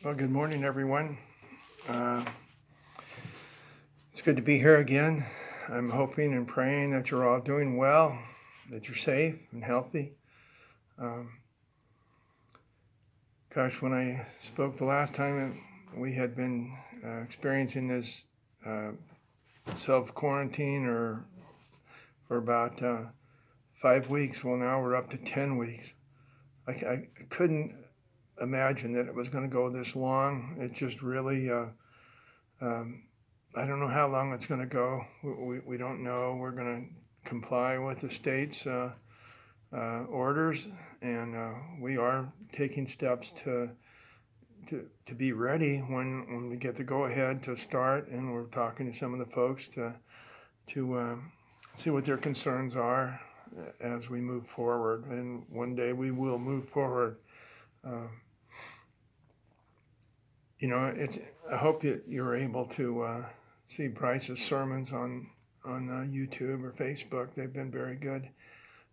Well, good morning, everyone. Uh, it's good to be here again. I'm hoping and praying that you're all doing well, that you're safe and healthy. Um, when I spoke the last time, we had been experiencing this uh, self quarantine or for about 5 weeks. Well, now we're up to 10 weeks. I couldn't imagine that it was going to go this long. It just really um, I don't know how long it's going to go. We don't know. We're going to comply with the state's orders, and we are taking steps to be ready when we get the go ahead to start. And we're talking to some of the folks to see what their concerns are as we move forward. And one day we will move forward. Uh, it's. I hope you're able to see Bryce's sermons on YouTube or Facebook. They've been very good.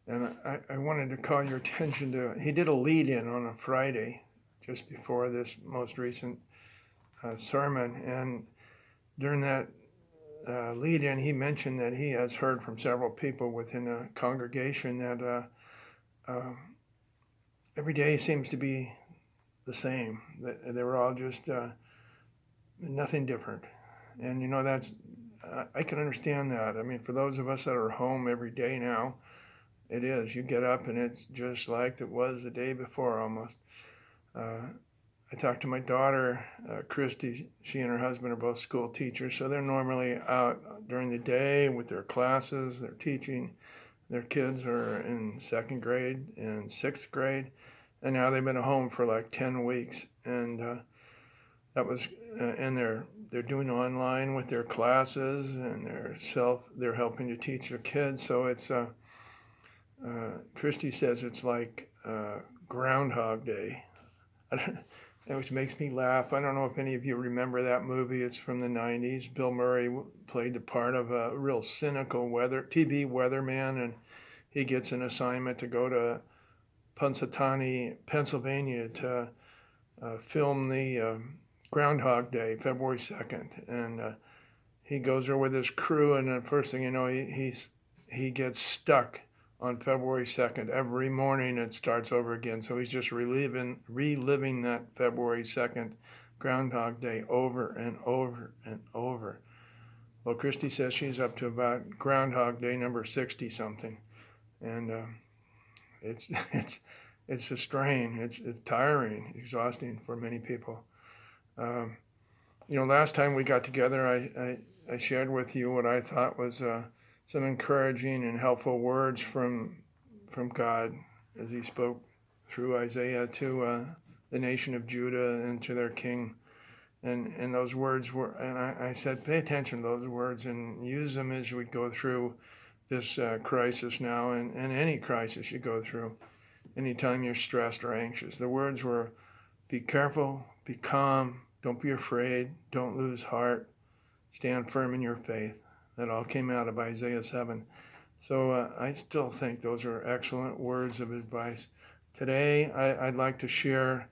And I wanted to call your attention to, he did a lead in on a Friday just before this most recent sermon. And during that lead in, he mentioned that he has heard from several people within the congregation that every day seems to be the same. That they were all just nothing different. And that's, I can understand that. I mean, for those of us that are home every day now, it is. You get up and it's just like it was the day before almost. I talked to my daughter, Christy. She and her husband are both school teachers, so they're normally out during the day with their classes. They're teaching. Their kids are in second grade and sixth grade, and now they've been at home for like 10 weeks, and that was, and they're doing online with their classes, and they're helping to teach their kids. So it's Christy says it's like Groundhog Day, which makes me laugh. I don't know if any of you remember that movie. It's from the 90s. Bill Murray played the part of a real cynical TV weatherman, and he gets an assignment to go to Punxsutawney, Pennsylvania to film the Groundhog Day, February 2nd. And he goes there with his crew, and the first thing you know, he gets stuck on February 2nd. Every morning it starts over again. So he's just reliving that February 2nd Groundhog Day over and over and over. Well, Christy says she's up to about Groundhog Day number 60 something. And it's it's a strain. It's tiring, exhausting for many people. Last time we got together, I shared with you what I thought was some encouraging and helpful words from God as He spoke through Isaiah to the nation of Judah and to their king. And those words were, and I said, pay attention to those words and use them as we go through this crisis now, and any crisis you go through, anytime you're stressed or anxious. The words were, be careful, be calm, don't be afraid, don't lose heart, stand firm in your faith. That all came out of Isaiah 7. So I still think those are excellent words of advice. Today, I'd like to share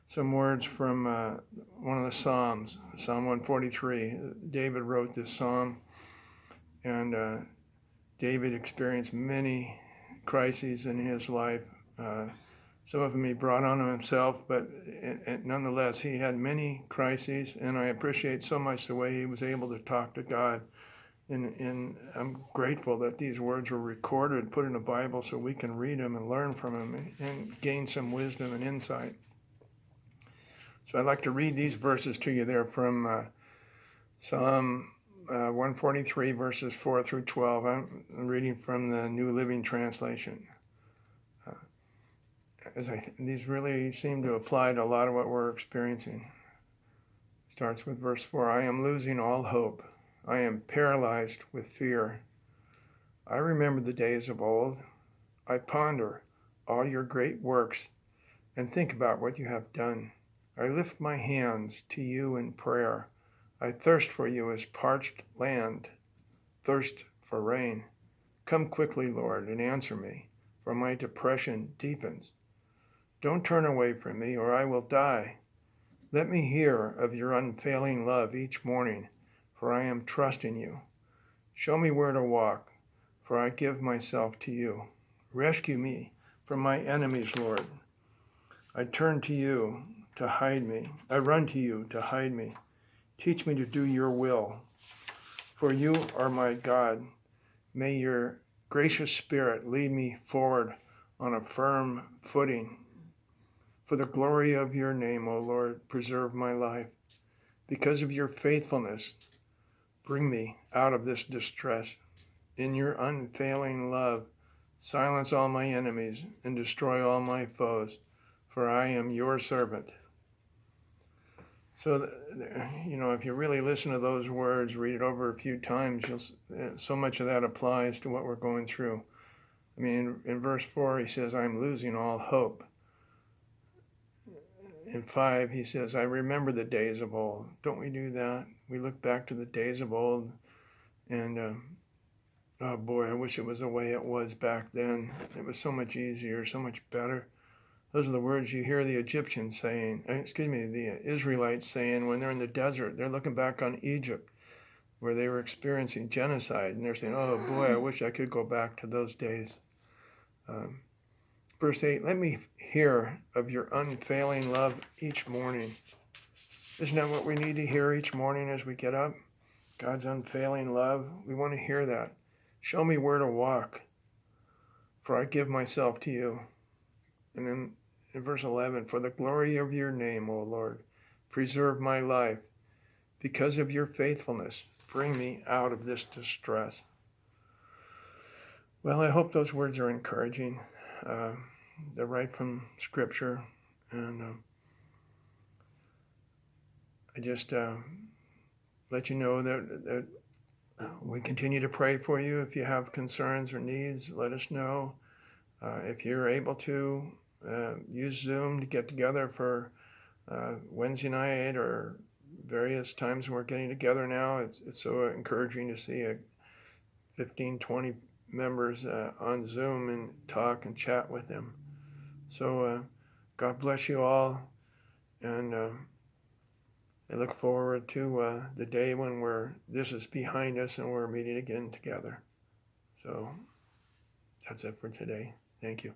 some words from one of the Psalms, Psalm 143. David wrote this psalm, and David experienced many crises in his life. Some of them he brought on himself, but nonetheless, he had many crises, and I appreciate so much the way he was able to talk to God. And I'm grateful that these words were recorded, put in the Bible, so we can read them and learn from them and gain some wisdom and insight. So I'd like to read these verses to you there from Psalm 143, verses 4 through 12. I'm reading from the New Living Translation. These really seem to apply to a lot of what we're experiencing. It starts with verse 4. I am losing all hope. I am paralyzed with fear. I remember the days of old. I ponder all your great works and think about what you have done. I lift my hands to you in prayer. I thirst for you as parched land, thirst for rain. Come quickly, Lord, and answer me, for my depression deepens. Don't turn away from me, or I will die. Let me hear of your unfailing love each morning, for I am trusting you. Show me where to walk, for I give myself to you. Rescue me from my enemies, Lord. I turn to you to hide me. I run to you to hide me. Teach me to do your will, for you are my God. May your gracious Spirit lead me forward on a firm footing. For the glory of your name, O Lord, preserve my life. Because of your faithfulness, bring me out of this distress. In your unfailing love, silence all my enemies and destroy all my foes, for I am your servant. So, if you really listen to those words, read it over a few times, so much of that applies to what we're going through. I mean, in verse 4, he says, I'm losing all hope. In 5, he says, I remember the days of old. Don't we do that? We look back to the days of old, and oh boy, I wish it was the way it was back then. It was so much easier, so much better. Those are the words you hear the Egyptians saying, the Israelites saying when they're in the desert. They're looking back on Egypt, where they were experiencing genocide, and they're saying, oh boy, I wish I could go back to those days. Verse 8, let me hear of your unfailing love each morning. Isn't that what we need to hear each morning as we get up? God's unfailing love. We want to hear that. Show me where to walk, for I give myself to you. And then in verse 11, for the glory of your name, O Lord, preserve my life. Because of your faithfulness, bring me out of this distress. Well, I hope those words are encouraging. They're right from Scripture. And I just let you know that we continue to pray for you. If you have concerns or needs, let us know. If you're able to, use Zoom to get together for Wednesday night or various times we're getting together now. It's so encouraging to see 15, 20 members on Zoom and talk and chat with them. So God bless you all, and I look forward to the day when this is behind us and we're meeting again together. So that's it for today. Thank you.